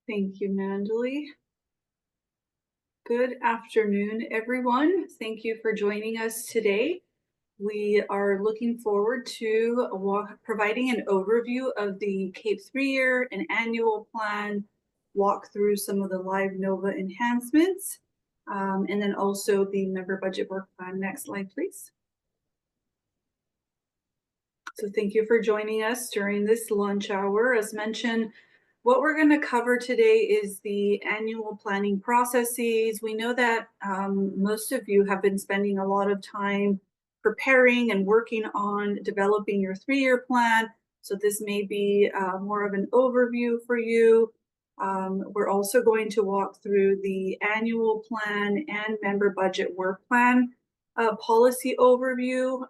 Thank you, Mandely. Good afternoon, everyone. Thank you for joining us today. We are looking forward to providing an overview of the CAEP 3-year and annual plan, walk through some of the Live Nova enhancements, and then also the member budget work plan. Next slide, please. So thank you for joining us during this lunch hour. As mentioned, what we're going to cover today is the annual planning processes. We know that most of you have been spending a lot of time preparing and working on developing your 3-year plan. So this may be more of an overview for you. We're also going to walk through the annual plan and member budget work plan policy overview,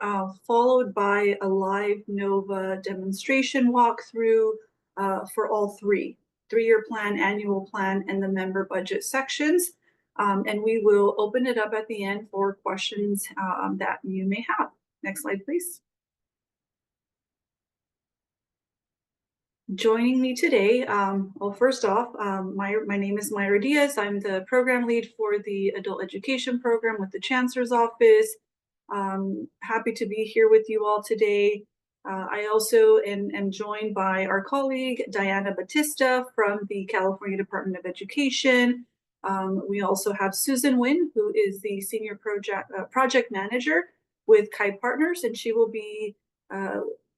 followed by a live NOVA demonstration walkthrough for all 3-year plan, annual plan, and the member budget sections. And we will open it up at the end for questions that you may have. Next slide, please. Joining me today, well, first off, my name is Myra Diaz. I'm the program lead for the adult education program with the Chancellor's Office. Happy to be here with you all today. I also am joined by our colleague, Diana Batista from the California Department of Education. We also have Susan Nguyen, who is the Senior Project Manager with CAEP Partners, and she will be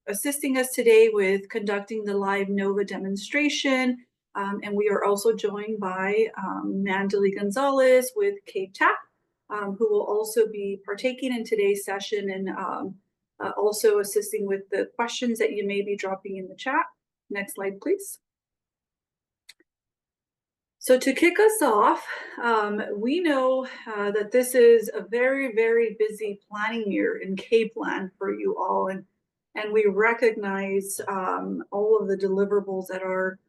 assisting us today with conducting the live NOVA demonstration. And we are also joined by Mandely Gonzalez with CAEP TAP, who will also be partaking in today's session and also assisting with the questions that you may be dropping in the chat. Next slide, please. So to kick us off, we know that this is a very, very busy planning year in CAEP land for you all. And we recognize all of the deliverables that are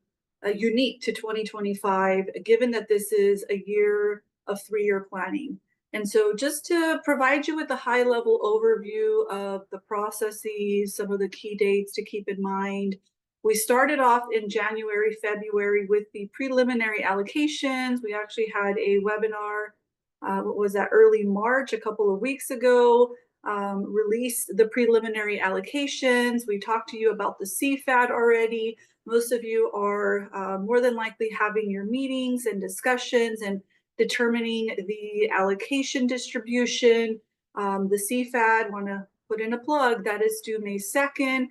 unique to 2025, given that this is a year of 3-year planning. And so just to provide you with a high-level overview of the processes, some of the key dates to keep in mind, we started off in January, February with the preliminary allocations. We actually had a webinar, what was that, early March, a couple of weeks ago, released the preliminary allocations. We talked to you about the CFAD already. Most of you are more than likely having your meetings and discussions and determining the allocation distribution. The CFAD, want to put in a plug, that is due May 2nd.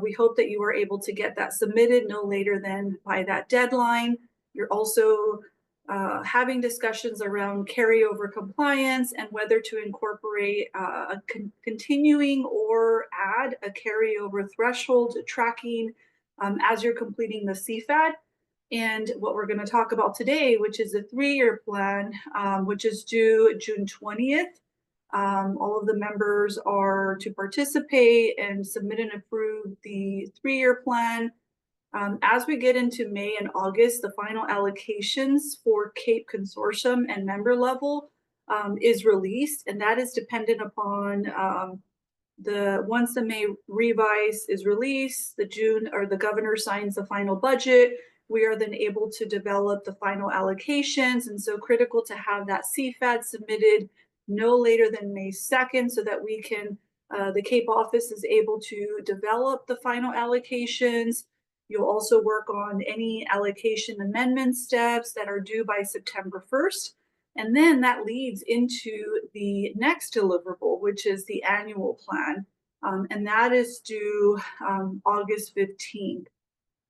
We hope that you are able to get that submitted no later than by that deadline. You're also having discussions around carryover compliance and whether to incorporate a continuing or add a carryover threshold tracking as you're completing the CFAD. And what we're going to talk about today, which is a 3-year plan, which is due June 20th. All of the members are to participate and submit and approve the 3-year plan. As we get into May and August, the final allocations for CAEP consortium and member level is released, and that is dependent upon once the May revise is released, the governor signs the final budget. We are then able to develop the final allocations, and so critical to have that CFAD submitted no later than May 2nd so that we can, the CAEP office is able to develop the final allocations. You'll also work on any allocation amendment steps that are due by September 1st. And then that leads into the next deliverable, which is the annual plan. And that is due August 15th.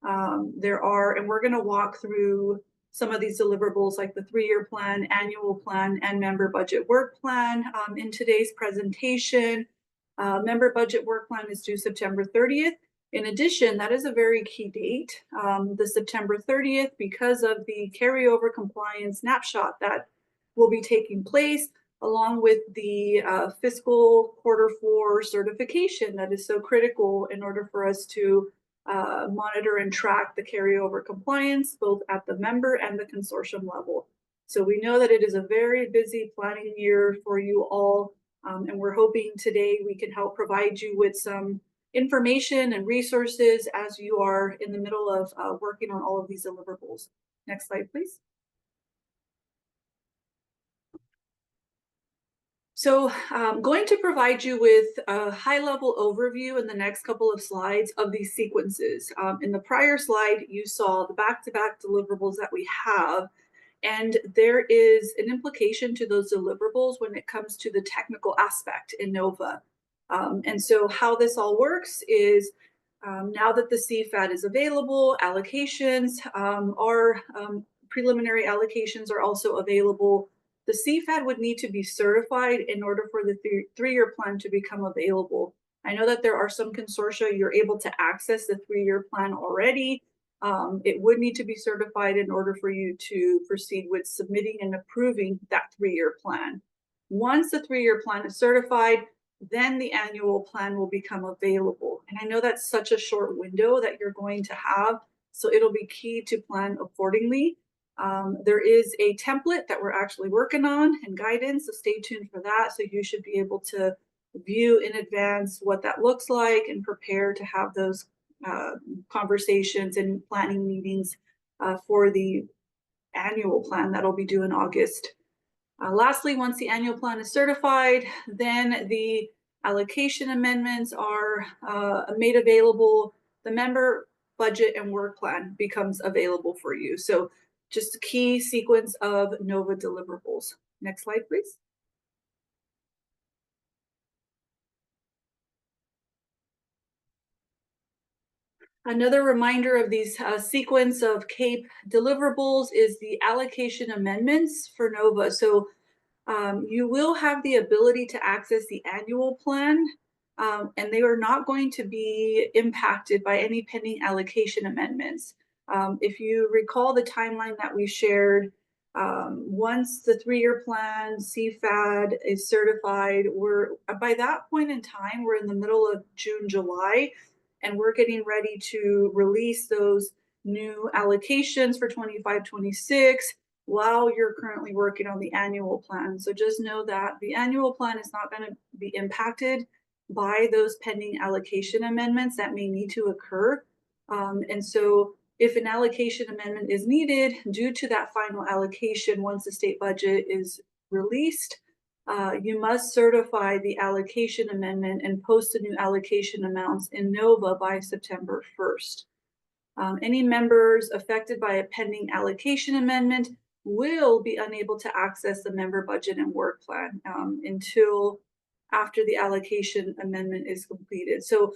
And we're going to walk through some of these deliverables like the 3-year plan, annual plan, and member budget work plan in today's presentation. Member budget work plan is due September 30th. In addition, that is a very key date, the September 30th, because of the carryover compliance snapshot that will be taking place, along with the fiscal Q4 certification that is so critical in order for us to monitor and track the carryover compliance, both at the member and the consortium level. So we know that it is a very busy planning year for you all, and we're hoping today we can help provide you with some information and resources as you are in the middle of working on all of these deliverables. Next slide, please. So I'm going to provide you with a high-level overview in the next couple of slides of these sequences. In the prior slide, you saw the back-to-back deliverables that we have, and there is an implication to those deliverables when it comes to the technical aspect in NOVA. And so how this all works is now that the CFAT is available, allocations are preliminary allocations are also available. The CFAT would need to be certified in order for the three-year plan to become available. I know that there are some consortia you're able to access the three-year plan already. It would need to be certified in order for you to proceed with submitting and approving that three-year plan. Once the three-year plan is certified, then the annual plan will become available. And I know that's such a short window that you're going to have, so it'll be key to plan accordingly. There is a template that we're actually working on and guidance, so stay tuned for that. So you should be able to view in advance what that looks like and prepare to have those conversations and planning meetings for the annual plan that'll be due in August. Lastly, once the annual plan is certified, then the allocation amendments are made available. The member budget and work plan becomes available for you. So just a key sequence of NOVA deliverables. Next slide, please. Another reminder of these sequence of CAEP deliverables is the allocation amendments for NOVA. So you will have the ability to access the annual plan, and they are not going to be impacted by any pending allocation amendments. If you recall the timeline that we shared, once the three-year plan CFAD is certified, by that point in time, we're in the middle of June, July, and we're getting ready to release those new allocations for 25-26 while you're currently working on the annual plan. So just know that the annual plan is not going to be impacted by those pending allocation amendments that may need to occur. And so if an allocation amendment is needed due to that final allocation, once the state budget is released, you must certify the allocation amendment and post the new allocation amounts in NOVA by September 1st. Any members affected by a pending allocation amendment will be unable to access the member budget and work plan until after the allocation amendment is completed. So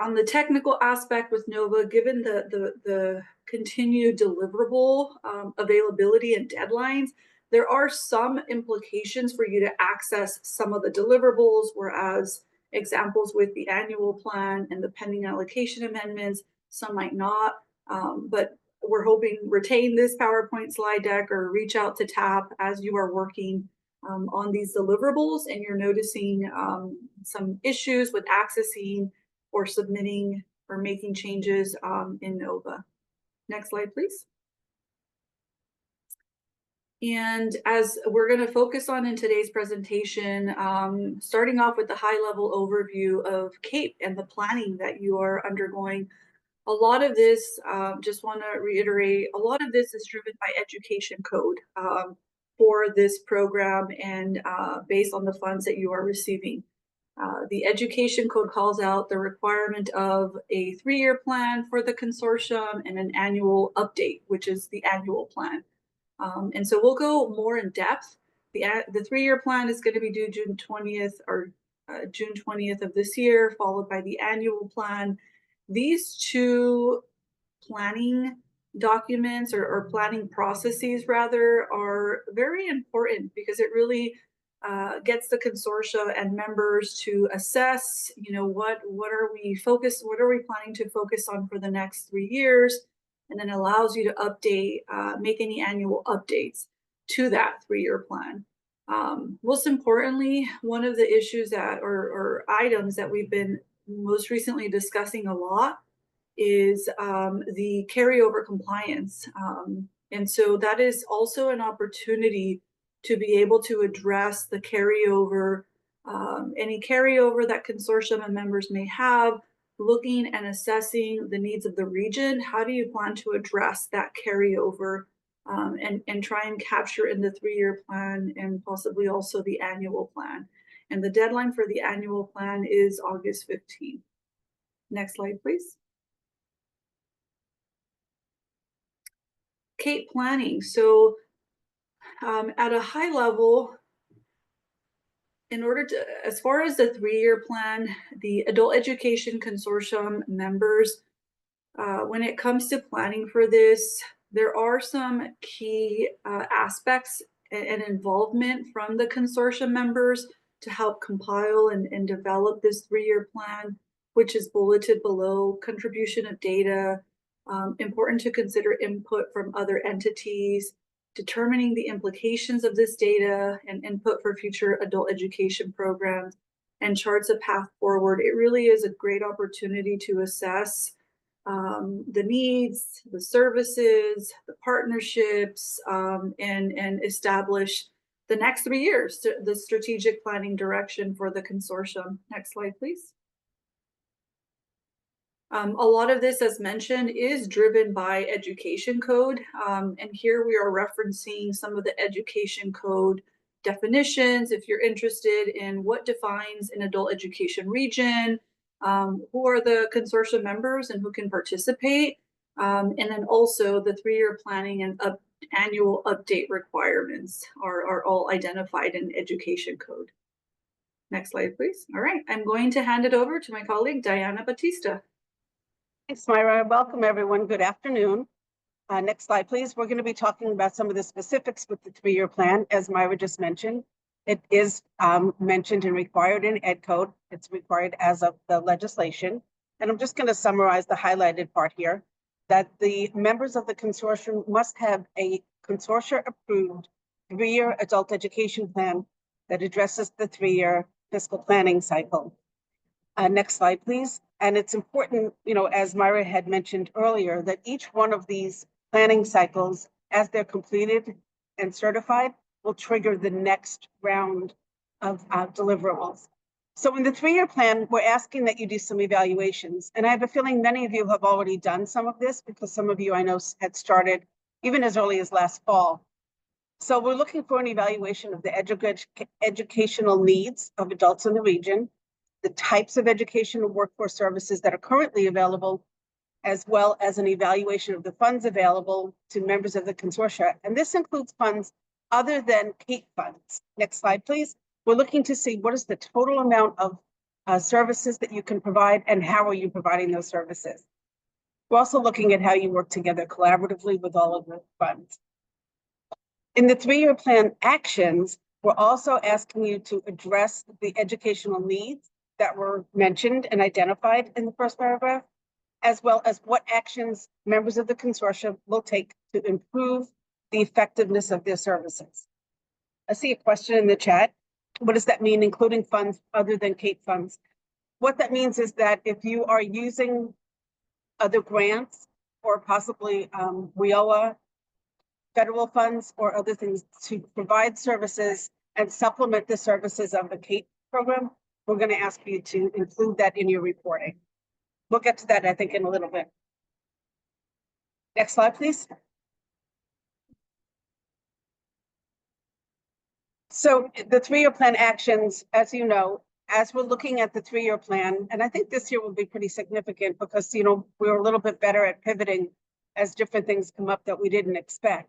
on the technical aspect with NOVA, given the continued deliverable availability and deadlines, there are some implications for you to access some of the deliverables, whereas examples with the annual plan and the pending allocation amendments, some might not. But we're hoping retain this PowerPoint slide deck or reach out to TAP as you are working on these deliverables and you're noticing some issues with accessing or submitting or making changes in NOVA. Next slide, please. And as we're going to focus on in today's presentation, starting off with the high-level overview of CAEP and the planning that you are undergoing. A lot of this, just want to reiterate, a lot of this is driven by education code for this program and based on the funds that you are receiving. The education code calls out the requirement of a three-year plan for the consortium and an annual update, which is the annual plan. And so we'll go more in depth. The three-year plan is going to be due June 20th or June 20th of this year, followed by the annual plan. These two planning documents or planning processes rather are very important because it really gets the consortia and members to assess, what are we planning to focus on for the next 3 years, and then allows you to update, make any annual updates to that three-year plan. Most importantly, one of the issues or items that we've been most recently discussing a lot is the carryover compliance. And so that is also an opportunity to be able to address the carryover any carryover that consortium and members may have, looking and assessing the needs of the region. How do you plan to address that carryover and try and capture in the 3-year plan and possibly also the annual plan? And the deadline for the annual plan is August 15th. Next slide, please. CAEP planning. So at a high level, in order to, as far as the 3-year plan, the Adult Education Consortium members, when it comes to planning for this, there are some key aspects and involvement from the consortium members to help compile and develop this 3-year plan, which is bulleted below. Contribution of data, important to consider input from other entities, determining the implications of this data and input for future adult education programs, and charts a path forward. It really is a great opportunity to assess the needs, the services, the partnerships, and establish the next 3 years, the strategic planning direction for the consortium. Next slide, please. A lot of this, as mentioned, is driven by education code. And here we are referencing some of the education code definitions. If you're interested in what defines an adult education region, who are the consortium members and who can participate, and then also the 3-year planning and annual update requirements are all identified in education code. Next slide, please. All right, I'm going to hand it over to my colleague, Diana Batista. Thanks, Myra. Welcome, everyone. Good afternoon. Next slide, please. We're going to be talking about some of the specifics with the 3-year plan, as Myra just mentioned. It is mentioned and required in Ed Code. It's required as of the legislation. And I'm just going to summarize the highlighted part here, that the members of the consortium must have a consortia-approved 3-year adult education plan that addresses the 3-year fiscal planning cycle. Next slide, please. And it's important, as Myra had mentioned earlier, that each one of these planning cycles, as they're completed and certified, will trigger the next round of deliverables. So in the 3-year plan, we're asking that you do some evaluations. And I have a feeling many of you have already done some of this because some of you I know had started even as early as last fall. So we're looking for an evaluation of the educational needs of adults in the region, the types of educational workforce services that are currently available, as well as an evaluation of the funds available to members of the consortia. And this includes funds other than CAEP funds. Next slide, please. We're looking to see what is the total amount of services that you can provide and how are you providing those services. We're also looking at how you work together collaboratively with all of the funds. In the 3-year plan actions, we're also asking you to address the educational needs that were mentioned and identified in the first paragraph, as well as what actions members of the consortium will take to improve the effectiveness of their services. I see a question in the chat. What does that mean, including funds other than CAEP funds? What that means is that if you are using other grants or possibly WIOA, federal funds or other things to provide services and supplement the services of the CAEP program, we're going to ask you to include that in your reporting. We'll get to that, I think, in a little bit. Next slide, please. So the 3-year plan actions, as you know, as we're looking at the 3-year plan, and I think this year will be pretty significant because, we're a little bit better at pivoting as different things come up that we didn't expect.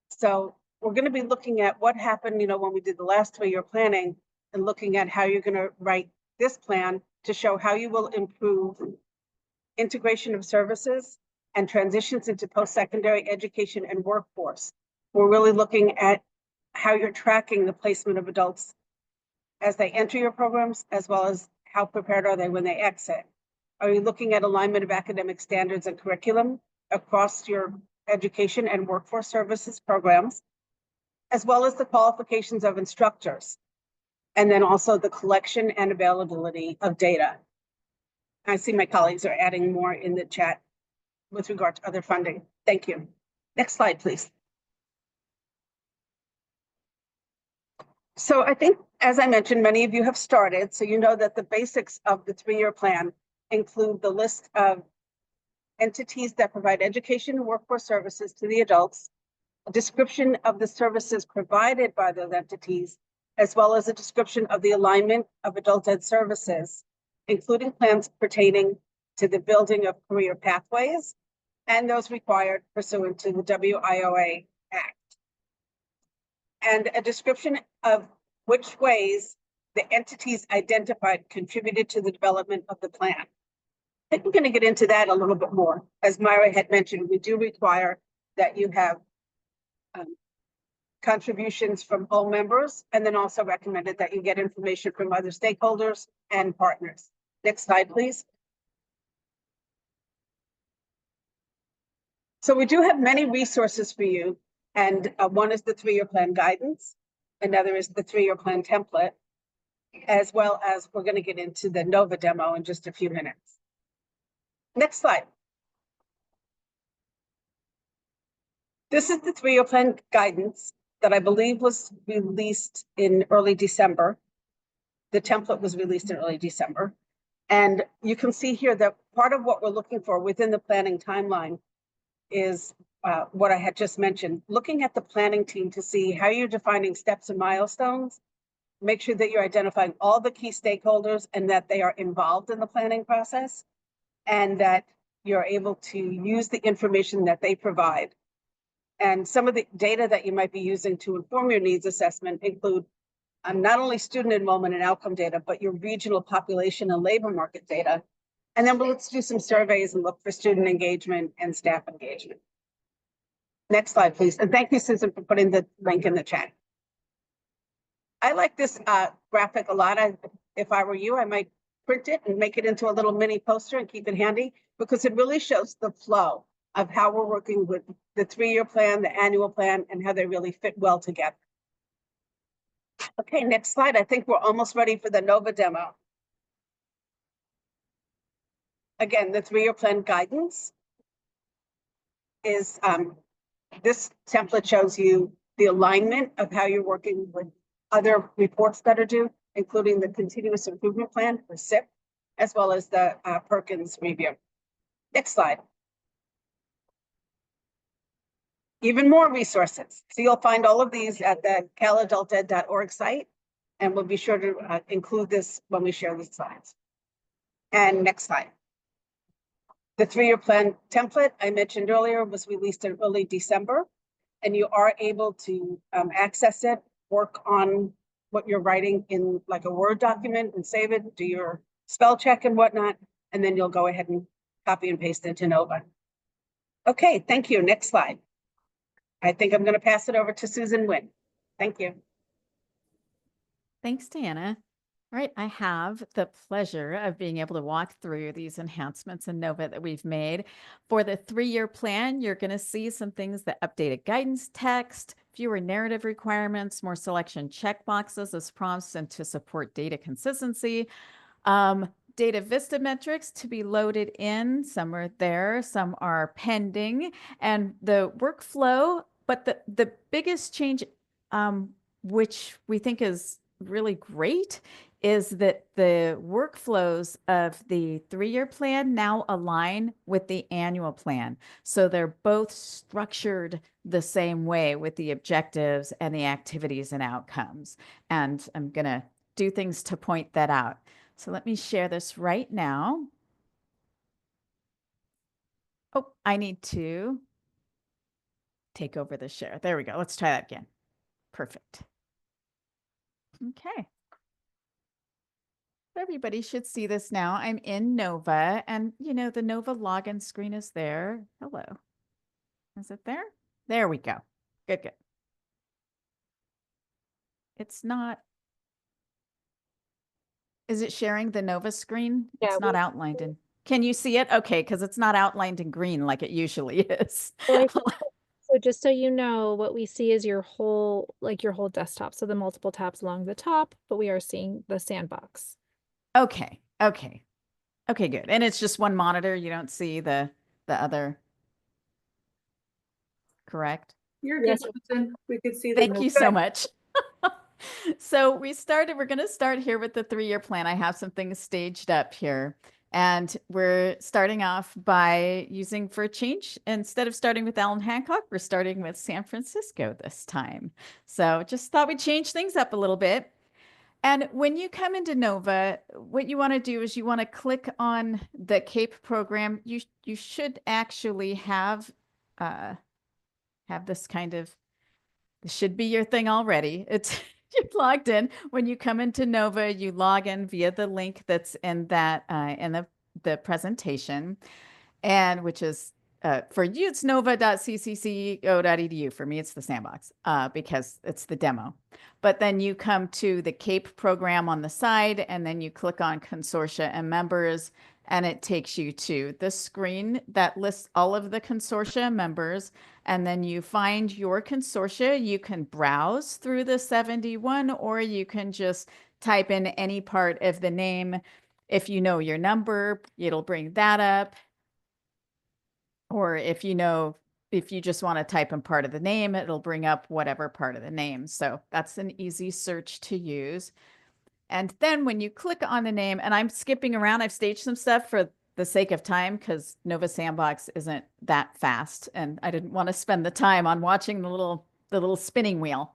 So we're going to be looking at what happened, when we did the last 3-year planning and looking at how you're going to write this plan to show how you will improve integration of services and transitions into post-secondary education and workforce. We're really looking at how you're tracking the placement of adults as they enter your programs, as well as how prepared are they when they exit. Are you looking at alignment of academic standards and curriculum across your education and workforce services programs, as well as the qualifications of instructors, and then also the collection and availability of data? I see my colleagues are adding more in the chat with regard to other funding. Thank you. Next slide, please. So I think, as I mentioned, many of you have started, so you know that the basics of the three-year plan include the list of entities that provide education and workforce services to the adults, a description of the services provided by those entities, as well as a description of the alignment of adult ed services, including plans pertaining to the building of career pathways and those required pursuant to the WIOA Act. And a description of which ways the entities identified contributed to the development of the plan. I think we're going to get into that a little bit more. As Myra had mentioned, we do require that you have contributions from all members, and then also recommended that you get information from other stakeholders and partners. Next slide, please. So we do have many resources for you, and one is the three-year plan guidance, another is the three-year plan template, as well as we're going to get into the NOVA demo in just a few minutes. Next slide. This is the three-year plan guidance that I believe was released in early December. The template was released in early December. And you can see here that part of what we're looking for within the planning timeline is what I had just mentioned, looking at the planning team to see how you're defining steps and milestones, make sure that you're identifying all the key stakeholders and that they are involved in the planning process, and that you're able to use the information that they provide. And some of the data that you might be using to inform your needs assessment include not only student enrollment and outcome data, but your regional population and labor market data. And then let's do some surveys and look for student engagement and staff engagement. Next slide, please. And thank you, Susan, for putting the link in the chat. I like this graphic a lot. If I were you, I might print it and make it into a little mini poster and keep it handy, because it really shows the flow of how we're working with the three-year plan, the annual plan, and how they really fit well together. Okay, next slide. I think we're almost ready for the NOVA demo. Again, the three-year plan guidance is, this template shows you the alignment of how you're working with other reports that are due, including the continuous improvement plan for CIP, as well as the Perkins review. Next slide. Even more resources. So you'll find all of these at the caladulted.org site, and we'll be sure to include this when we share the slides. And next slide. The three-year plan template I mentioned earlier was released in early December, and you are able to access it, work on what you're writing in like a Word document and save it, do your spell check and whatnot, and then you'll go ahead and copy and paste it to NOVA. Okay, thank you. Next slide. I think I'm going to pass it over to Susan Nguyen. Thank you. Thanks, Diana. All right, I have the pleasure of being able to walk through these enhancements in NOVA that we've made. For the three-year plan, you're going to see some things that updated guidance text, fewer narrative requirements, more selection checkboxes as prompts, and to support data consistency. Data Vista metrics to be loaded in. Some are there, some are pending, and the workflow. But the biggest change, which we think is really great, is that the workflows of the three-year plan now align with the annual plan. So they're both structured the same way with the objectives and the activities and outcomes. And I'm going to do things to point that out. So let me share this right now. Oh, I need to take over the share. There we go. Let's try that again. Perfect. Okay. Everybody should see this now. I'm in NOVA, and you know, the NOVA login screen is there. Hello. Is it there? There we go. Good, good. It's not. Is it sharing the NOVA screen? Yeah, it's not outlined in. Can you see it? Okay, because it's not outlined in green like it usually is. Well, so just so you know, what we see is your whole desktop. So the multiple tabs along the top, but we are seeing the sandbox. Okay, okay. Okay, good. And it's just one monitor. You don't see the other. Correct? You're good, Yes. Susan. We could see Thank the you so much. So we're going to start here with the 3-year plan. I have some things staged up here. And we're starting off by using for a change. Instead of starting with Allen Hancock, we're starting with San Francisco this time. So just thought we'd change things up a little bit. And when you come into Nova, what you want to do is you want to click on the CAEP program. You should actually have this kind of, this should be your thing already. It's you're logged in. When you come into Nova, you log in via the link that's in that in the presentation, and which is for you, it's nova.ccco.edu. For me, it's the sandbox because it's the demo. But then you come to the CAEP program on the side, and then you click on consortia and members, and it takes you to the screen that lists all of the consortia members. And then you find your consortia. You can browse through the 71, or you can just type in any part of the name. If you know your number, it'll bring that up. Or if you just want to type in part of the name, it'll bring up whatever part of the name. So that's an easy search to use. And then when you click on the name, and I'm skipping around, I've staged some stuff for the sake of time because Nova Sandbox isn't that fast. And I didn't want to spend the time on watching the little spinning wheel.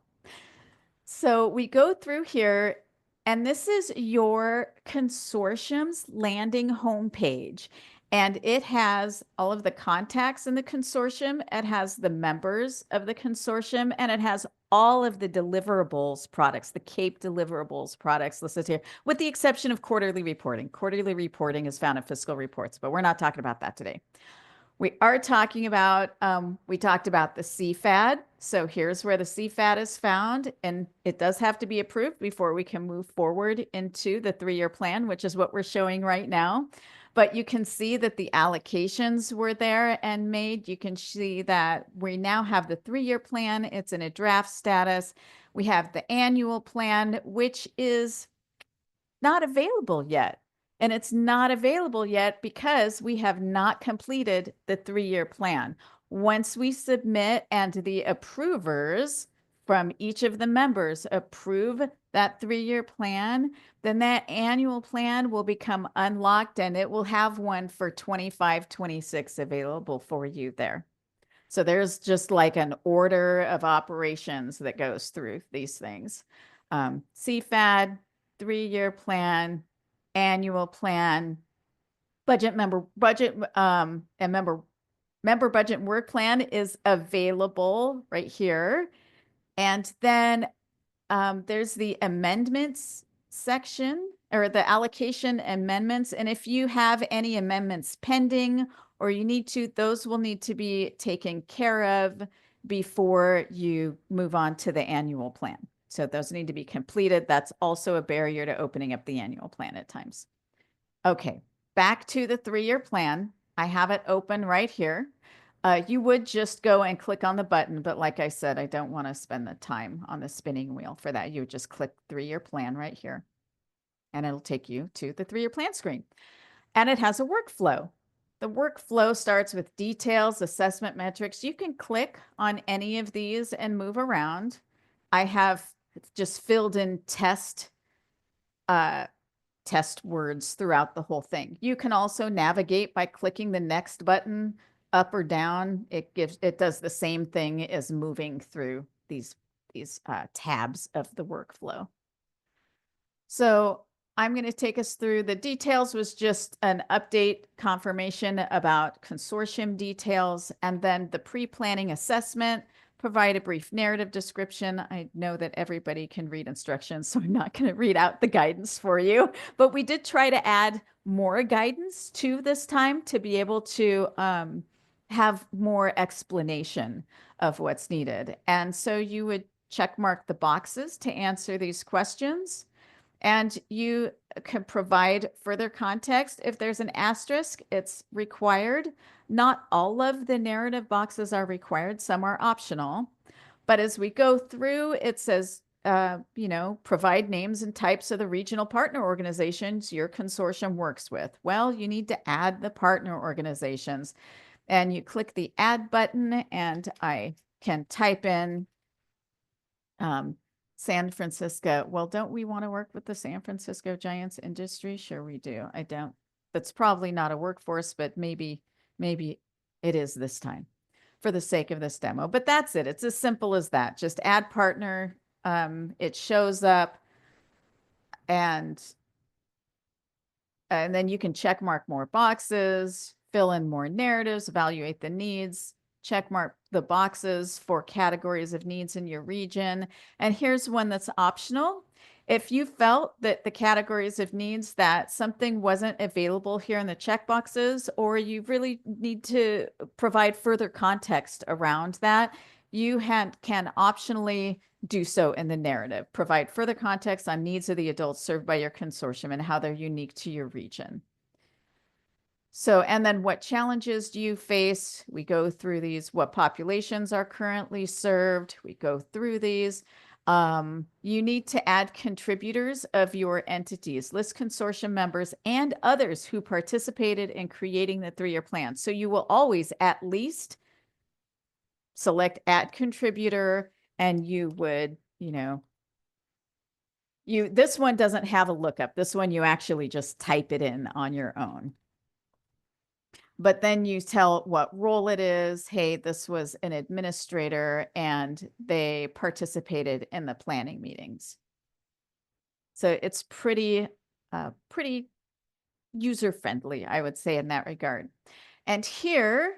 So we go through here, and this is your consortium's landing homepage. And it has all of the contacts in the consortium. It has the members of the consortium, and it has all of the deliverables products, the CAEP deliverables products listed here, with the exception of quarterly reporting. Quarterly reporting is found in fiscal reports, but we're not talking about that today. We are talking about, we talked about the CFAD. So here's where the CFAD is found, and it does have to be approved before we can move forward into the 3-year plan, which is what we're showing right now. But you can see that the allocations were there and made. You can see that we now have the 3-year plan. It's in a draft status. We have the annual plan, which is not available yet. And it's not available yet because we have not completed the 3-year plan. Once we submit and the approvers from each of the members approve that 3-year plan, then that annual plan will become unlocked, and it will have one for 25-26 available for you there. So there's just like an order of operations that goes through these things. CFAD, 3-year plan, annual plan, member budget and work plan is available right here. And then there's the amendments section, or the allocation amendments. And if you have any amendments pending or you need to, those will need to be taken care of before you move on to the annual plan. So those need to be completed. That's also a barrier to opening up the annual plan at times. Okay, back to the 3-year plan. I have it open right here. You would just go and click on the button, but like I said, I don't want to spend the time on the spinning wheel for that. You would just click 3-year plan right here, and it'll take you to the 3-year plan screen. And it has a workflow. The workflow starts with details, assessment metrics. You can click on any of these and move around. I have just filled in test words throughout the whole thing. You can also navigate by clicking the next button up or down. It does the same thing as moving through these tabs of the workflow. So I'm going to take us through the details. Was just an update confirmation about consortium details, and then the pre-planning assessment. Provide a brief narrative description. I know that everybody can read instructions, so I'm not going to read out the guidance for you, but we did try to add more guidance to this time to be able to have more explanation of what's needed. And so you would check mark the boxes to answer these questions, and you can provide further context. If there's an asterisk, it's required. Not all of the narrative boxes are required. Some are optional. But as we go through, it says, provide names and types of the regional partner organizations your consortium works with. Well, you need to add the partner organizations. And you click the add button, and I can type in San Francisco. Well, don't we want to work with the San Francisco Giants industry? Sure we do. I don't. That's probably not a workforce, but maybe it is this time for the sake of this demo. But that's it. It's as simple as that. Just add partner. It shows up, and then you can check mark more boxes, fill in more narratives, evaluate the needs, check mark the boxes for categories of needs in your region. And here's one that's optional. If you felt that the categories of needs that something wasn't available here in the checkboxes, or you really need to provide further context around that, you can optionally do so in the narrative. Provide further context on needs of the adults served by your consortium and how they're unique to your region. So, and then what challenges do you face? We go through these. What populations are currently served? We go through these. You need to add contributors of your entities, list consortium members, and others who participated in creating the 3-year plan. So you will always at least select add contributor, and you would, this one doesn't have a lookup. This one, you actually just type it in on your own. But then you tell what role it is. Hey, this was an administrator and they participated in the planning meetings. So it's pretty user-friendly, I would say, in that regard. And here,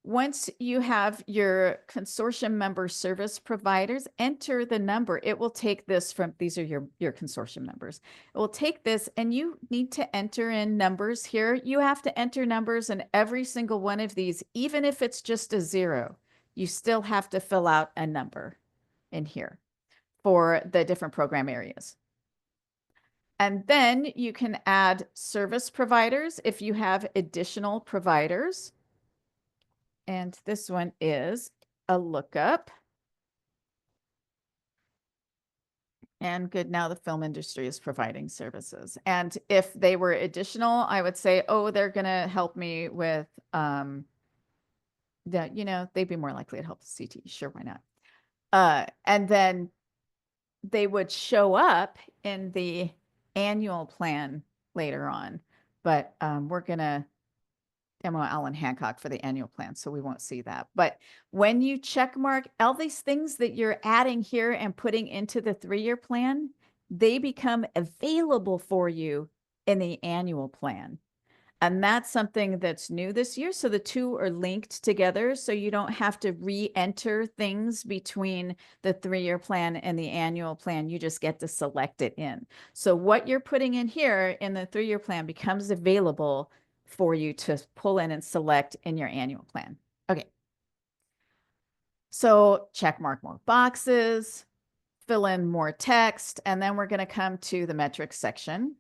once you have your consortium member service providers, enter the number. It will take this from, these are your consortium members. It will take this, and you need to enter in numbers here. You have to enter numbers in every single one of these, even if it's just a 0. You still have to fill out a number in here for the different program areas. And then you can add service providers if you have additional providers. And this one is a lookup. And good, now the film industry is providing services. And if they were additional, I would say, oh, they're going to help me with, they'd be more likely to help the CT. Sure, why not? And then they would show up in the annual plan later on. But we're going to demo Alan Hancock for the annual plan, so we won't see that. But when you check mark all these things that you're adding here and putting into the 3-year plan, they become available for you in the annual plan. And that's something that's new this year. So the two are linked together, so you don't have to re-enter things between the 3-year plan and the annual plan. You just get to select it in. So what you're putting in here in the 3-year plan becomes available for you to pull in and select in your annual plan. Okay. So check mark more boxes, fill in more text, and then we're going to come to the metrics section.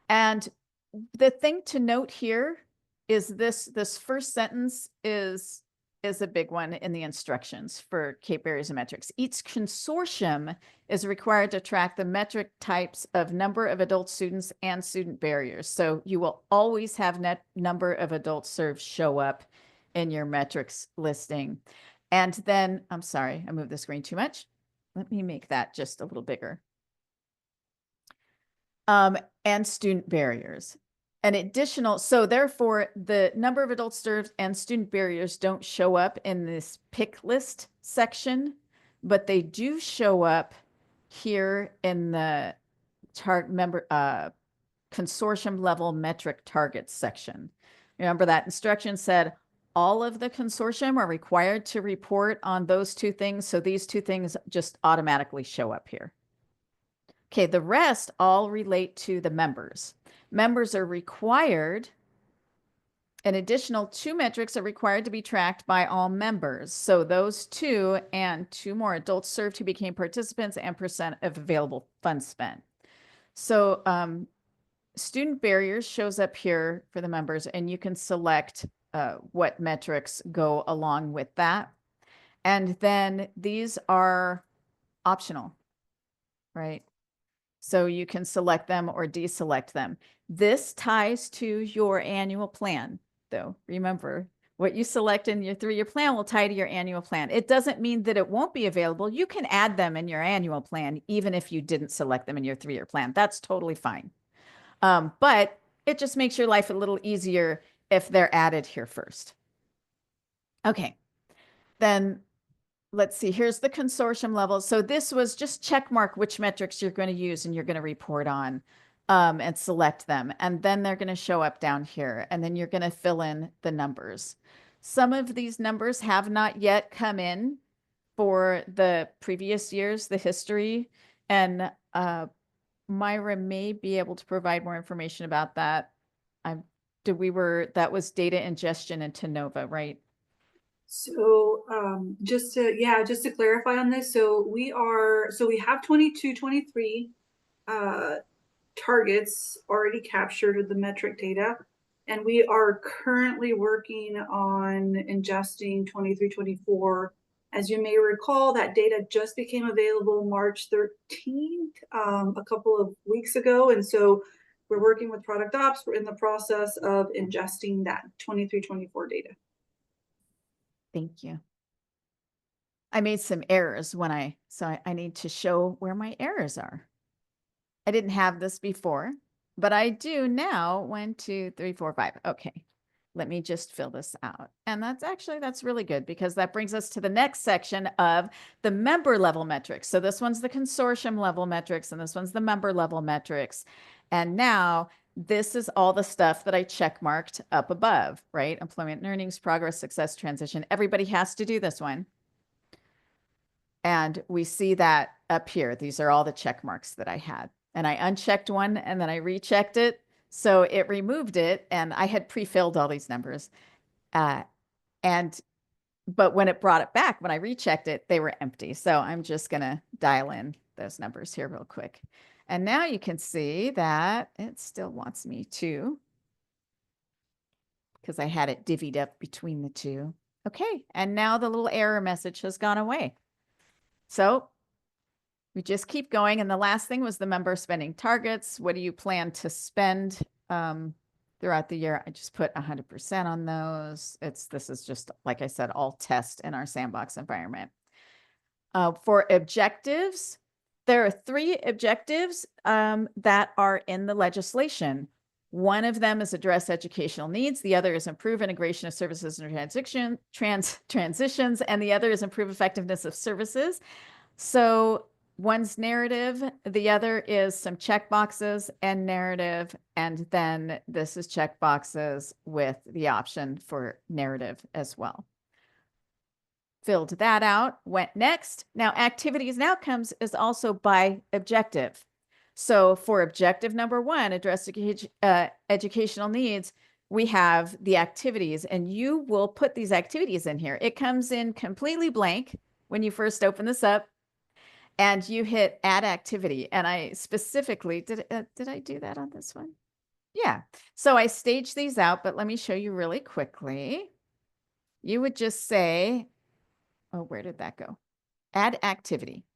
And the thing to note here is this first sentence is a big one in the instructions for CAEP barriers and metrics. Each consortium is required to track the metric types of number of adult students and student barriers. So you will always have net number of adults served show up in your metrics listing. And then, I'm sorry, I moved the screen too much. Let me make that just a little bigger. And student barriers. An additional, so therefore the number of adults served and student barriers don't show up in this pick list section, but they do show up here in the consortium level metric targets section. Remember that instruction said all of the consortium are required to report on those 2 things. So these 2 things just automatically show up here. Okay, the rest all relate to the members. Members are required, an additional 2 metrics are required to be tracked by all members. So those 2 and 2 more, adults served who became participants and % of available funds spent. So student barriers shows up here for the members, and you can select what metrics go along with that. And then these are optional, right? So you can select them or deselect them. This ties to your annual plan, though. Remember, What you select in your 3-year plan will tie to your annual plan. It doesn't mean that it won't be available. You can add them in your annual plan, even if you didn't select them in your 3-year plan. That's totally fine. But it just makes your life a little easier if they're added here first. Okay, then let's see, here's the consortium level. So this was just check mark which metrics you're going to use and you're going to report on and select them. And then they're going to show up down here and then you're going to fill in the numbers. Some of these numbers have not yet come in for the previous years, the history, and Myra may be able to provide more information about that. That was data ingestion into Nova, right? So just to clarify on this, so we have 22, 23 targets already captured with the metric data, and we are currently working on ingesting 23, 24. As you may recall, that data just became available March 13th, a couple of weeks ago, and so we're working with product ops. We're in the process of ingesting that 23, 24 data. Thank you. I made some errors so I need to show where my errors are. I didn't have this before, but I do now. 1, 2, 3, 4, 5. Okay, let me just fill this out. And that's really good because that brings us to the next section of the member level metrics. So this one's the consortium level metrics and this one's the member level metrics. And now this is all the stuff that I check marked up above, right? Employment and earnings, progress, success, transition. Everybody has to do this one. And we see that up here. These are all the check marks that I had. And I unchecked one and then I rechecked it. So it removed it and I had pre-filled all these numbers. But when it brought it back, when I rechecked it, they were empty. So I'm just going to dial in those numbers here real quick. And now you can see that it still wants me to, because I had it divvied up between the two. Okay. And now the little error message has gone away. So we just keep going. And the last thing was the member spending targets. What do you plan to spend throughout the year? I just put 100% on those. This is just, like I said, all test in our sandbox environment. For objectives, there are 3 objectives that are in the legislation. One of them is address educational needs. The other is improve integration of services and transitions. And the other is improve effectiveness of services. So one's narrative, the other is some check boxes and narrative, and then this is check boxes with the option for narrative as well. Filled that out, went next. Now activities and outcomes is also by objective. So for objective number 1, address educational needs, we have the activities, and you will put these activities in here. It comes in completely blank when you first open this up. And you hit add activity. And I specifically, did I do that on this one? Yeah. So I staged these out, but let me show you really quickly. You would just say, oh, where did that go? Add activity.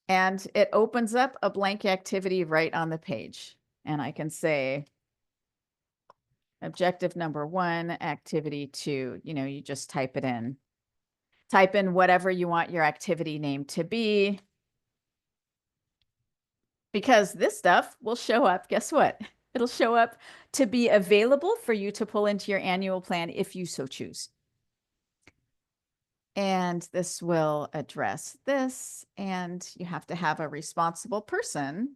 And it opens up a blank activity right on the page. And I can say objective number 1, activity 2, you just type it in. Type in whatever you want your activity name to be. Because this stuff will show up, guess what? It'll show up to be available for you to pull into your annual plan if you so choose. And this will address this, and you have to have a responsible person.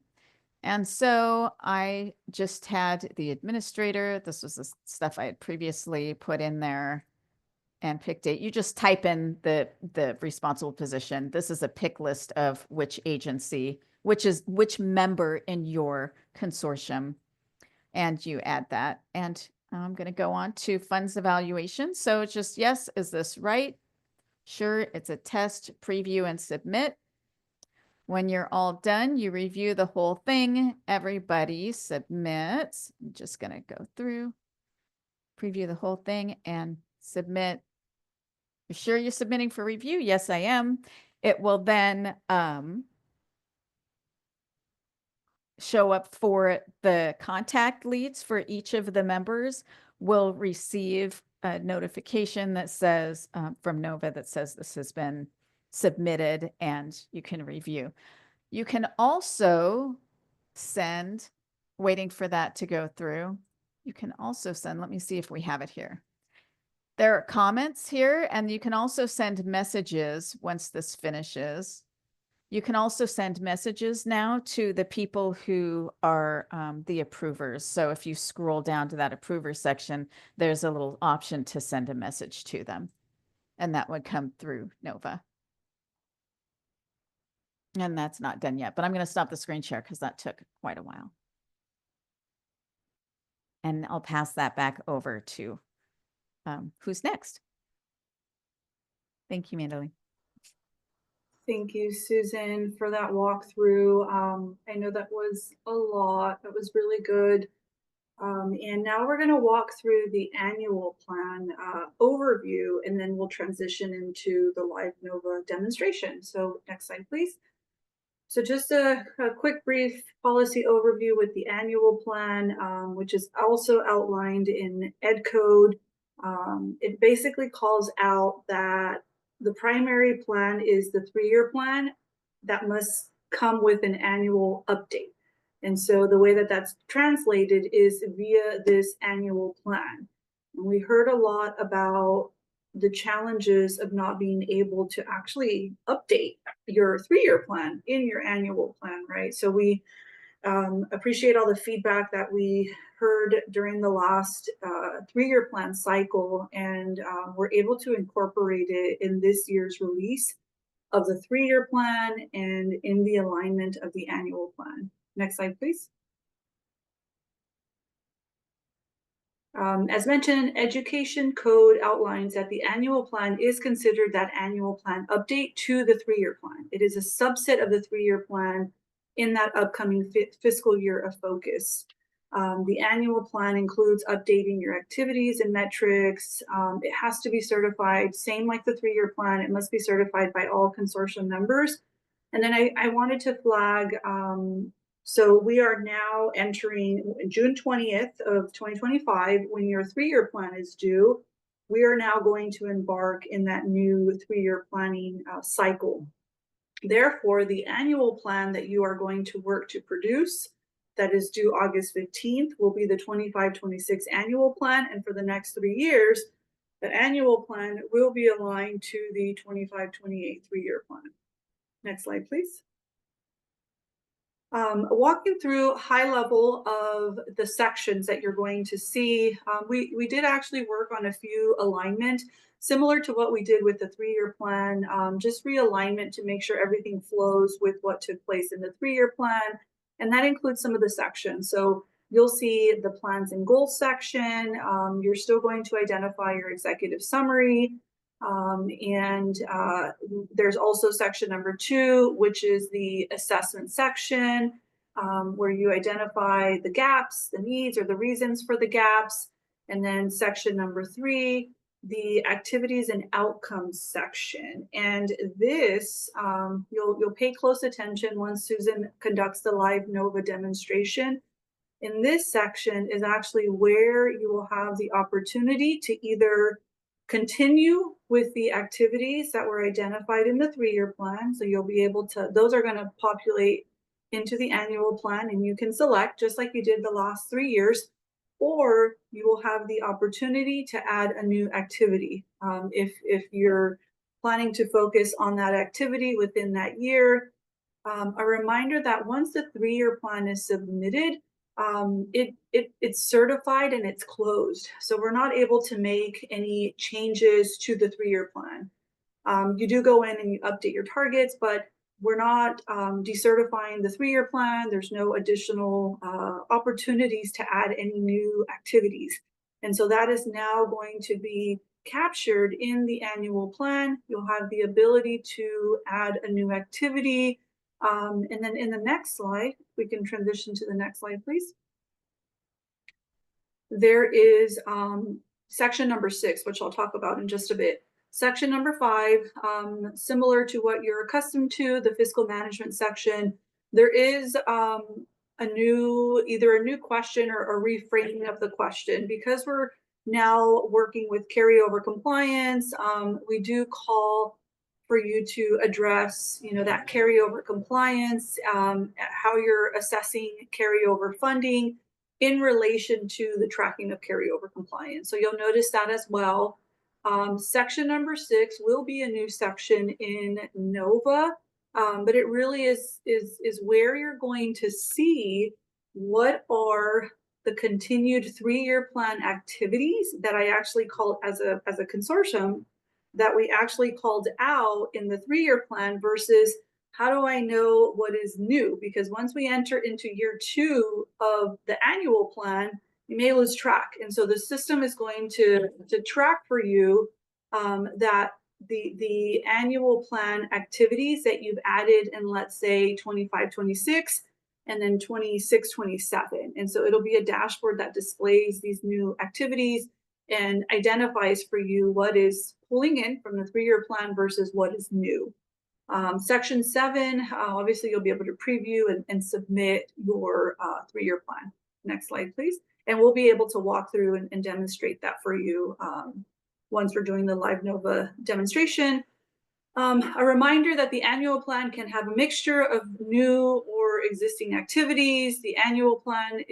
And so I just had the administrator. This was the stuff I had previously put in there and pick date. You just type in the responsible position. This is a pick list of which agency, which member in your consortium, and you add that. And I'm going to go on to funds evaluation. So it's just, yes, is this right? Sure, it's a test, preview, and submit. When you're all done, you review the whole thing. Everybody submits. I'm just going to go through, preview the whole thing, and submit. You sure you're submitting for review? Yes, I am. It will then show up for the contact leads for each of the members will receive a notification that says from Nova that says this has been submitted and you can review. You can also send, waiting for that to go through. You can also send, let me see if we have it here. There are comments here, and you can also send messages once this finishes. You can also send messages now to the people who are the approvers. So if you scroll down to that approver section, there's a little option to send a message to them, and that would come through Nova. And that's not done yet, but I'm going to stop the screen share because that took quite a while. And I'll pass that back over to who's next. Thank you, Mandalee. Thank you, Susan, for that walkthrough. I know that was a lot. That was really good. And now we're going to walk through the annual plan overview, and then we'll transition into the live Nova demonstration. So next slide, please. So just a quick brief policy overview with the annual plan, which is also outlined in Ed Code. It basically calls out that the primary plan is the 3-year plan that must come with an annual update. And so the way that that's translated is via this annual plan. And we heard a lot about the challenges of not being able to actually update your 3-year plan in your annual plan, right? So we appreciate all the feedback that we heard during the last 3-year plan cycle, and we're able to incorporate it in this year's release of the 3-year plan and in the alignment of the annual plan. Next slide, please. As mentioned, Education Code outlines that the annual plan is considered that annual plan update to the 3-year plan. It is a subset of the 3-year plan in that upcoming fiscal year of focus. The annual plan includes updating your activities and metrics. It has to be certified, same like the 3-year plan. It must be certified by all consortium members. And then I wanted to flag, so we are now entering June 20th of 2025, when your 3-year plan is due. We are now going to embark in that new 3-year planning cycle. Therefore, the annual plan that you are going to work to produce, that is due August 15th, will be the 25-26 annual plan. And for the next 3 years, the annual plan will be aligned to the 25-28 3-year plan. Next slide, please. Walking through high level of the sections that you're going to see, we did actually work on a few alignment, similar to what we did with the 3-year plan, just realignment to make sure everything flows with what took place in the 3-year plan. And that includes some of the sections. So you'll see the plans and goals section. You're still going to identify your executive summary. There's also section number 2, which is the assessment section, where you identify the gaps, the needs, or the reasons for the gaps. And then section number 3, the activities and outcomes section. And this, you'll pay close attention once Susan conducts the live Nova demonstration. In this section is actually where you will have the opportunity to either continue with the activities that were identified in the 3-year plan. So you'll be able to, those are going to populate into the annual plan, and you can select just like you did the last 3 years, or you will have the opportunity to add a new activity. If you're planning to focus on that activity within that year, a reminder that once the 3-year plan is submitted, it's certified and it's closed. So we're not able to make any changes to the 3-year plan. You do go in and you update your targets, but we're not decertifying the 3-year plan. There's no additional opportunities to add any new activities. And so that is now going to be captured in the annual plan. You'll have the ability to add a new activity. And then in the next slide, we can transition to the next slide, please. There is section number 6, which I'll talk about in just a bit. Section number 5, similar to what you're accustomed to, the fiscal management section, there is either a new question or a reframing of the question. Because we're now working with carryover compliance. We do call for you to address, that carryover compliance, how you're assessing carryover funding in relation to the tracking of carryover compliance. So you'll notice that as well. Section number 6 will be a new section in NOVA, but it really is where you're going to see what are the continued 3-year plan activities that I actually called as a consortium that we actually called out in the 3-year plan versus how do I know what is new? Because once we enter into year 2 of the annual plan, you may lose track. And so the system is going to track for you that the annual plan activities that you've added in, let's say, 25, 26, and then 26, 27. And so it'll be a dashboard that displays these new activities and identifies for you what is pulling in from the 3-year plan versus what is new. Section 7, obviously you'll be able to preview and submit your 3-year plan. Next slide, please. And we'll be able to walk through and demonstrate that for you once we're doing the live NOVA demonstration. A reminder that the annual plan can have a mixture of new or existing activities. The annual plan,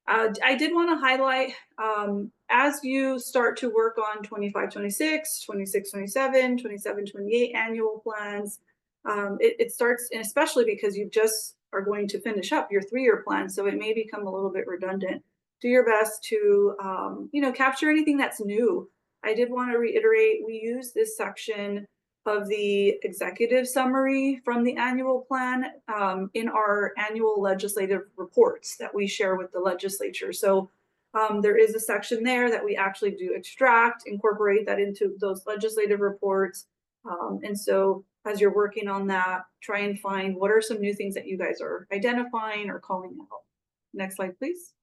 I did want to highlight, as you start to work on 25, 26, 26, 27, 27, 28 annual plans, it starts, and especially because you just are going to finish up your 3-year plan, so it may become a little bit redundant. Do your best to, capture anything that's new. I did want to reiterate, we use this section of the executive summary from the annual plan in our annual legislative reports that we share with the legislature. So there is a section there that we actually do extract, incorporate that into those legislative reports. And so as you're working on that, try and find what are some new things that you guys are identifying or calling out. Next slide, please.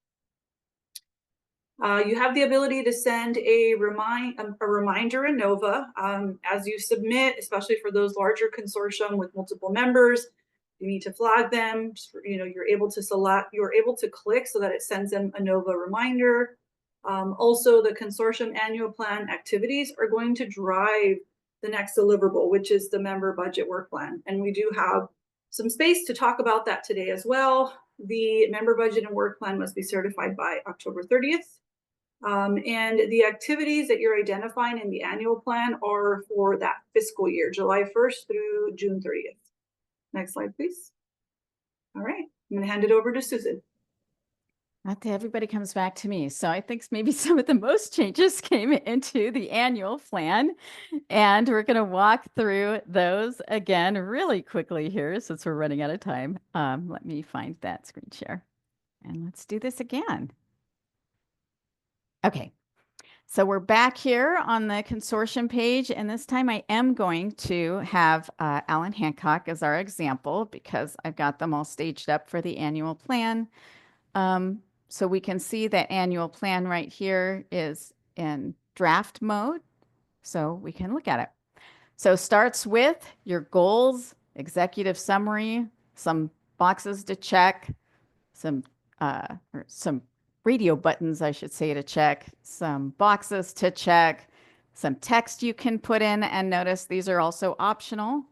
You have the ability to send a reminder in NOVA as you submit, especially for those larger consortium with multiple members. You need to flag them. You're able to select. You're able to click so that it sends them a NOVA reminder. Also, the consortium annual plan activities are going to drive the next deliverable, which is the member budget work plan, and we do have some space to talk about that today as well. The member budget and work plan must be certified by October 30th. And the activities that you're identifying in the annual plan are for that fiscal year, July 1st through June 30th. Next slide, please. All right, I'm going to hand it over to Susan. Not that everybody comes back to me. So I think maybe some of the most changes came into the annual plan, and we're going to walk through those again really quickly here since we're running out of time. Let me find that screen share and let's do this again. Okay, so we're back here on the consortium page, and this time I am going to have Alan Hancock as our example because I've got them all staged up for the annual plan. So we can see that annual plan right here is in draft mode, so we can look at it. So starts with your goals, executive summary, some boxes to check, some radio buttons, I should say, to check, some boxes to check, some text you can put in, and notice these are also optional.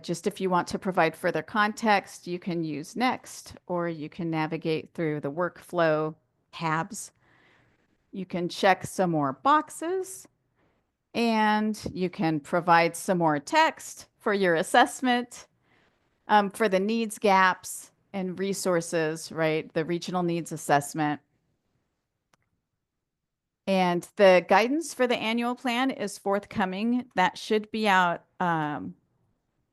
Just if you want to provide further context, you can use next, or you can navigate through the workflow tabs. You can check some more boxes, and you can provide some more text for your assessment, for the needs gaps and resources, right? The regional needs assessment. And the guidance for the annual plan is forthcoming. That should be out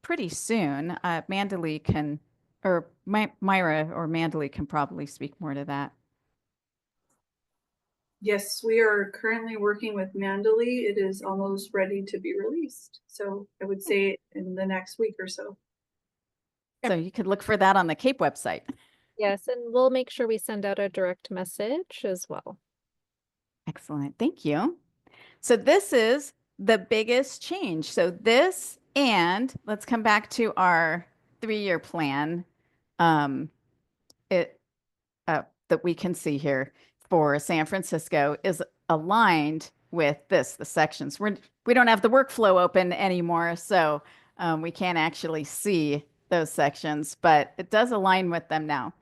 pretty soon. Mandalee can, or Myra or Mandalee can probably speak more to that. Yes, we are currently working with Mandalee. It is almost ready to be released. So I would say in the next week or so. So you could look for that on the CAEP website. Yes, and we'll make sure we send out a direct message as well. Excellent. Thank you. So this is the biggest change. So this, and let's come back to our 3-year plan that we can see here. for San Francisco is aligned with this, the sections. We don't have the workflow open anymore, so we can't actually see those sections, but it does align with them now.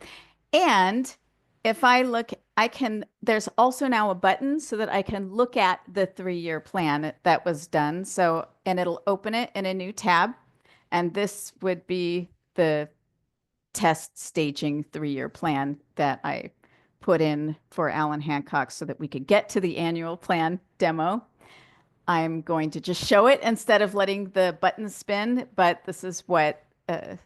And if I look, there's also now a button so that I can look at the 3-year plan that was done. So, and it'll open it in a new tab. And this would be the test staging 3-year plan that I put in for Alan Hancock so that we could get to the annual plan demo. I'm going to just show it instead of letting the button spin, but this is what it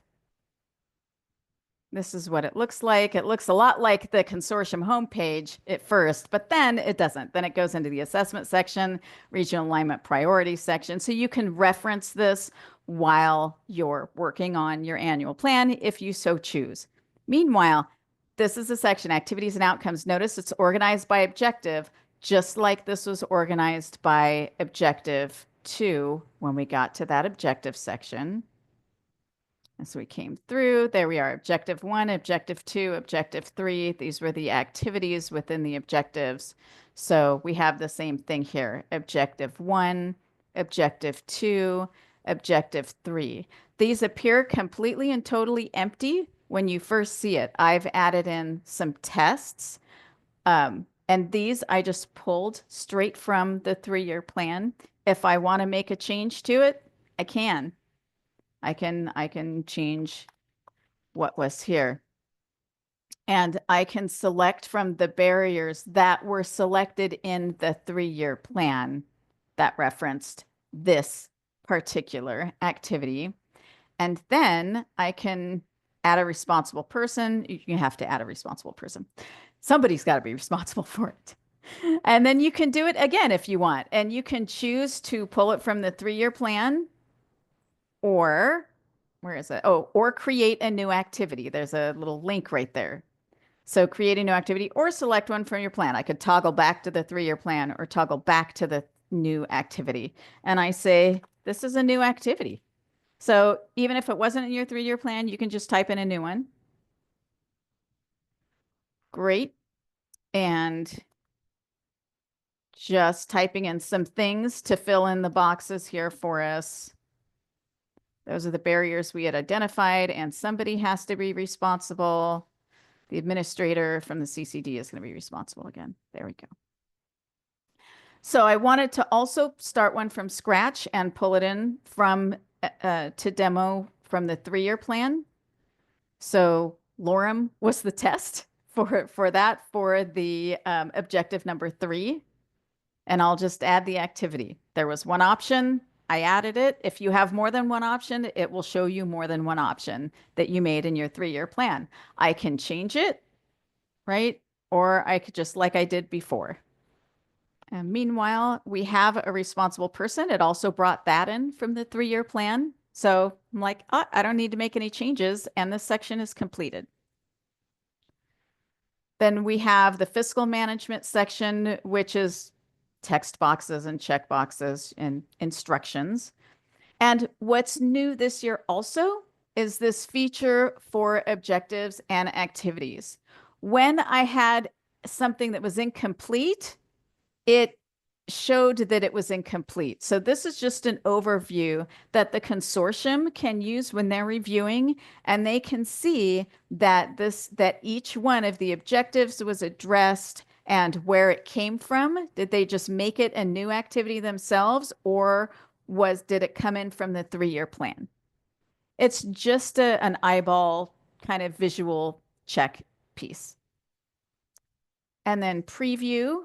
looks like. It looks a lot like the consortium homepage at first, but then it doesn't. Then it goes into the assessment section, regional alignment priority section. So you can reference this while you're working on your annual plan if you so choose. Meanwhile, this is the section, activities and outcomes. Notice it's organized by objective, just like this was organized by objective 2 when we got to that objective section. And so we came through, there we are, objective 1, objective 2, objective 3. These were the activities within the objectives. So we have the same thing here, objective 1, objective 2, objective 3. These appear completely and totally empty when you first see it. I've added in some tests. And these I just pulled straight from the 3-year plan. If I want to make a change to it, I can. I can change what was here. And I can select from the barriers that were selected in the 3-year plan that referenced this particular activity. And then I can add a responsible person. You have to add a responsible person. Somebody's got to be responsible for it. And then you can do it again if you want. And you can choose to pull it from the 3-year plan, or where is it? Oh, or create a new activity. There's a little link right there. So create a new activity or select one from your plan. I could toggle back to the 3-year plan or toggle back to the new activity. And I say, this is a new activity. So even if it wasn't in your 3-year plan, you can just type in a new one. Great. And just typing in some things to fill in the boxes here for us. Those are the barriers we had identified, and somebody has to be responsible. The administrator from the CCD is going to be responsible again. There we go. So I wanted to also start one from scratch and pull it in from to demo from the 3-year plan. So Lorem was the test for that for the objective number 3. And I'll just add the activity. There was one option. I added it. If you have more than one option, it will show you more than one option that you made in your 3-year plan. I can change it, right? Or I could just like I did before. And meanwhile, we have a responsible person. It also brought that in from the 3-year plan. So I'm like, oh, I don't need to make any changes. And this section is completed. Then we have the fiscal management section, which is text boxes and check boxes and instructions. And what's new this year also is this feature for objectives and activities. When I had something that was incomplete, it showed that it was incomplete. So this is just an overview that the consortium can use when they're reviewing, and they can see that each one of the objectives was addressed and where it came from. Did they just make it a new activity themselves, or did it come in from the 3-year plan? It's just an eyeball kind of visual check piece. And then preview,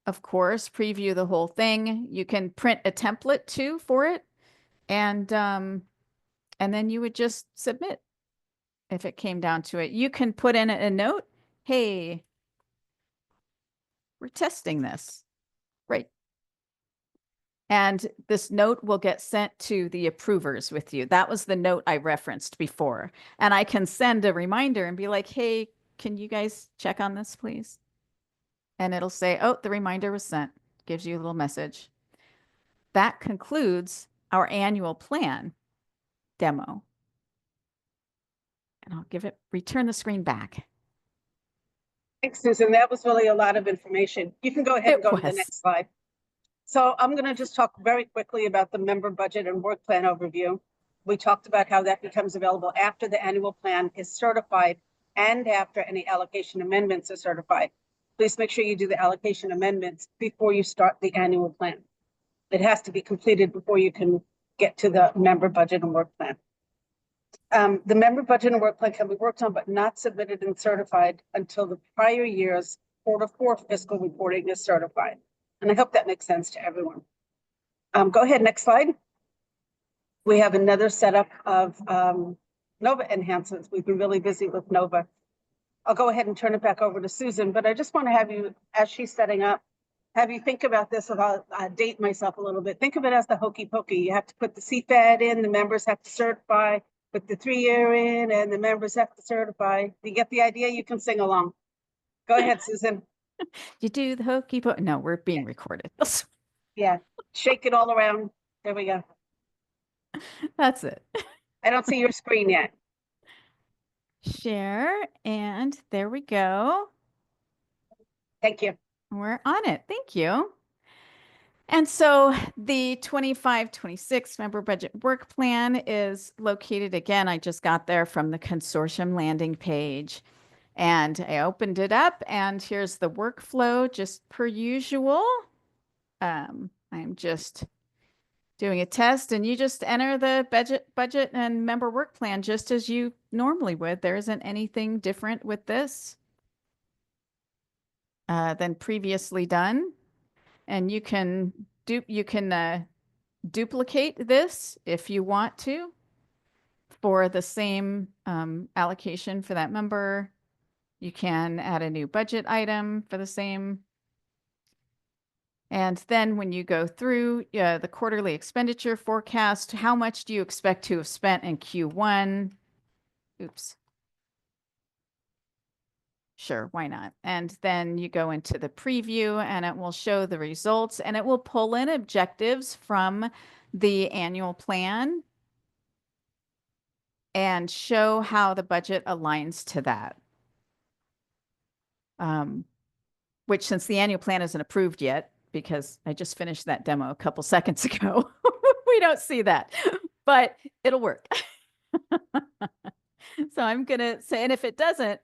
of course, preview the whole thing. You can print a template too for it. And then you would just submit if it came down to it. You can put in a note, hey, we're testing this. Great. And this note will get sent to the approvers with you. That was the note I referenced before. And I can send a reminder and be like, hey, can you guys check on this, please? And it'll say, oh, the reminder was sent. Gives you a little message. That concludes our annual plan demo. And I'll return the screen back. Thanks, Susan. That was really a lot of information. You can go ahead and It go to the was. next slide. So I'm going to just talk very quickly about the member budget and work plan overview. We talked about how that becomes available after the annual plan is certified and after any allocation amendments are certified. Please make sure you do the allocation amendments before you start the annual plan. It has to be completed before you can get to the member budget and work plan. The member budget and work plan can be worked on but not submitted and certified until the prior year's Q4 fiscal reporting is certified. And I hope that makes sense to everyone. Go ahead, next slide. We have another setup of NOVA enhancements. We've been really busy with NOVA. I'll go ahead and turn it back over to Susan, but I just want to have you, as she's setting up, have you think about this, and I'll date myself a little bit. Think of it as the hokey pokey. You have to put the CFAD in, the members have to certify, put the 3-year in, and the members have to certify. You get the idea? You can sing along. Go ahead, Susan. You do the hokey pokey. No, we're being recorded. Yeah, shake it all around. There we go. That's it. I don't see your screen yet. Share, and there we go. Thank you. We're on it. Thank you. And so the 25-26 member budget work plan is located again. I just got there from the consortium landing page and I opened it up and here's the workflow just per usual. I'm just doing a test and you just enter the budget and member work plan just as you normally would. There isn't anything different with this than previously done. And you can duplicate this if you want to for the same allocation for that member. You can add a new budget item for the same. And then when you go through the quarterly expenditure forecast, how much do you expect to have spent in Q1? Oops. Sure, why not? And then you go into the preview and it will show the results and it will pull in objectives from the annual plan and show how the budget aligns to that. Which since the annual plan isn't approved yet, because I just finished that demo a couple seconds ago, we don't see that, but it'll work. So I'm going to say, and if it doesn't,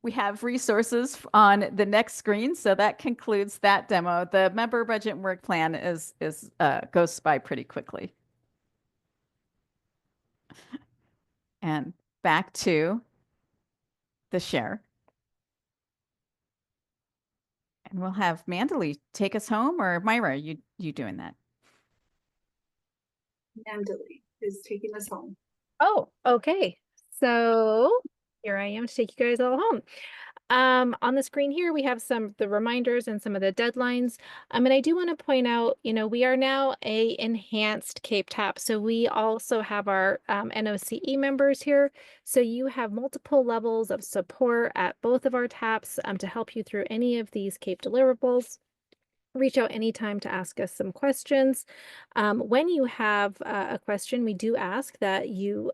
we have resources on the next screen. So that concludes that demo. The member budget and work plan goes by pretty quickly. And back to the share. And we'll have Mandalee take us home, or Myra, you doing that? Mandalee is taking us home. Oh, okay. So here I am to take you guys all home. On the screen here, we have some of the reminders and some of the deadlines. And I do want to point out, we are now a enhanced CAEP TAP. So we also have our NOCE members here. So you have multiple levels of support at both of our TAPs to help you through any of these CAEP deliverables. Reach out anytime to ask us some questions. When you have a question, we do ask that you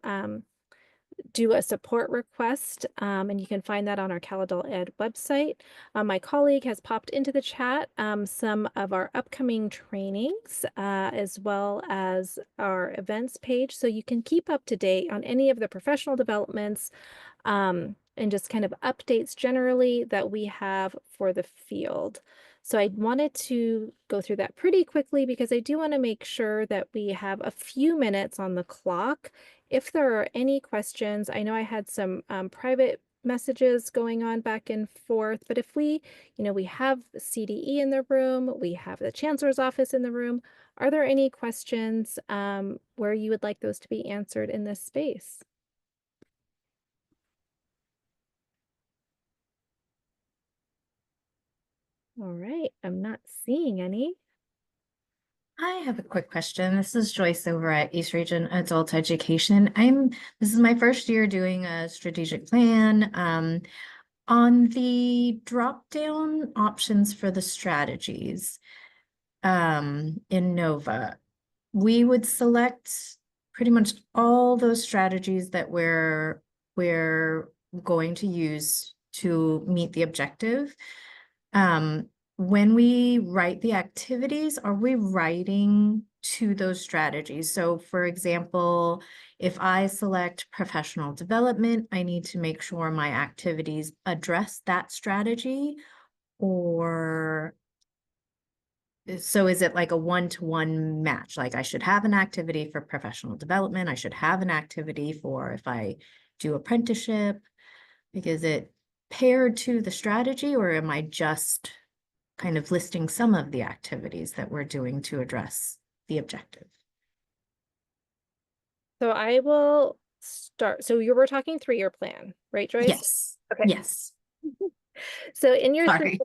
do a support request, and you can find that on our CalAdult Ed website. My colleague has popped into the chat some of our upcoming trainings, as well as our events page, so you can keep up to date on any of the professional developments and just kind of updates generally that we have for the field. So I wanted to go through that pretty quickly because I do want to make sure that we have a few minutes on the clock. If there are any questions, I know I had some private messages going on back and forth, but if we have CDE in the room, we have the Chancellor's office in the room, are there any questions where you would like those to be answered in this space? All right, I'm not seeing any. I have a quick question. This is Joyce over at East Region Adult Education. This is my first year doing a strategic plan. On the drop-down options for the strategies in NOVA, we would select pretty much all those strategies that we're going to use to meet the objective. When we write the activities, are we writing to those strategies? So for example, if I select professional development, I need to make sure my activities address that strategy, or so is it like a one-to-one match? Like I should have an activity for professional development. I should have an activity for if I do apprenticeship. Like, is it paired to the strategy, or am I just kind of listing some of the activities that we're doing to address the objective? So I will start. So you were talking 3-year plan, right, Joyce? Yes. Okay. Yes. So in your Sorry.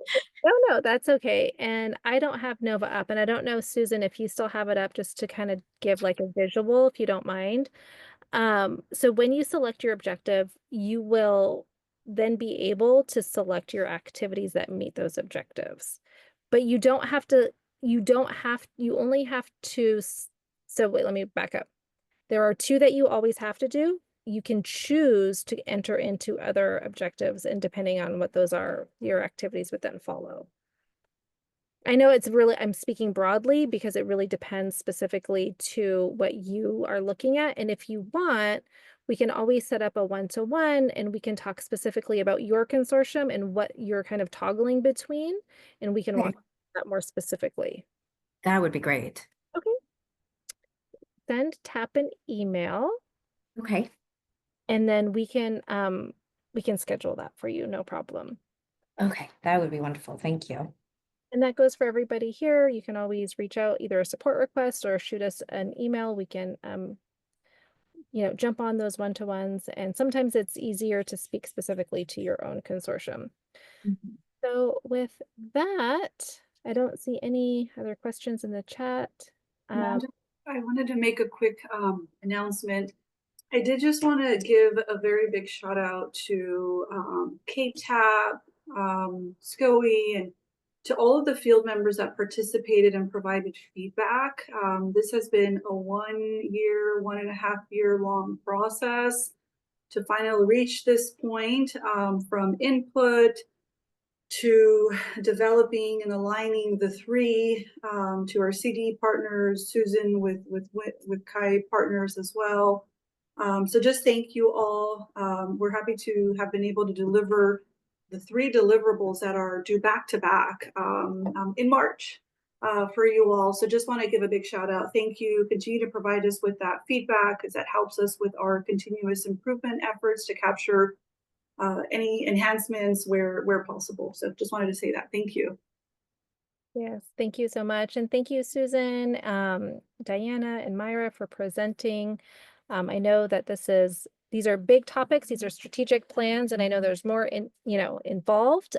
no, that's okay. And I don't have Nova up, and I don't know, Susan, if you still have it up, just to kind of give like a visual, if you don't mind. So when you select your objective, you will then be able to select your activities that meet those objectives. But you don't have to, you only have to, so wait, let me back up. There are 2 that you always have to do. You can choose to enter into other objectives, and depending on what those are, your activities would then follow. I know it's really, I'm speaking broadly because it really depends specifically to what you are looking at. And if you want, we can always set up a one-to-one, and we can talk specifically about your consortium and what you're kind of toggling between, and we can Okay. walk that more specifically. That would be great. Okay. Send, tap an email, Okay. and then we can schedule that for you, no problem. Okay. That would be wonderful. Thank you. And that goes for everybody here. You can always reach out, either a support request or shoot us an email. We can, jump on those one-to-ones. And sometimes it's easier to speak specifically to your own consortium. Mhm. So with that, I don't see any other questions in the chat. Amanda, I wanted to make a quick announcement. I did just want to give a very big shout out to CAEP, SCOE, and to all of the field members that participated and provided feedback. This has been a 1.5 year long process to finally reach this point, from input to developing and aligning the 3 to our CD partners, Susan with CAEP partners as well. So just thank you all. We're happy to have been able to deliver the 3 deliverables that are due back to back in March for you all. So just want to give a big shout out. Thank you. Continue to provide us with that feedback, because that helps us with our continuous improvement efforts to capture any enhancements where possible. So just wanted to say that. Thank you. Yes, thank you so much. And thank you, Susan, Diana, and Myra for presenting. I know that these are big topics, these are strategic plans, and I know there's more involved.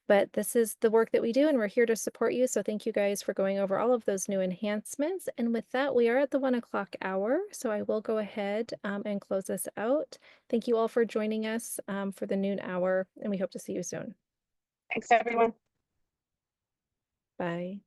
But this is the work that we do, and we're here to support you. So thank you guys for going over all of those new enhancements. And with that, we are at the 1 o'clock hour. So I will go ahead and close us out. Thank you all for joining us for the noon hour, and we hope to see you soon. Thanks, everyone. Bye.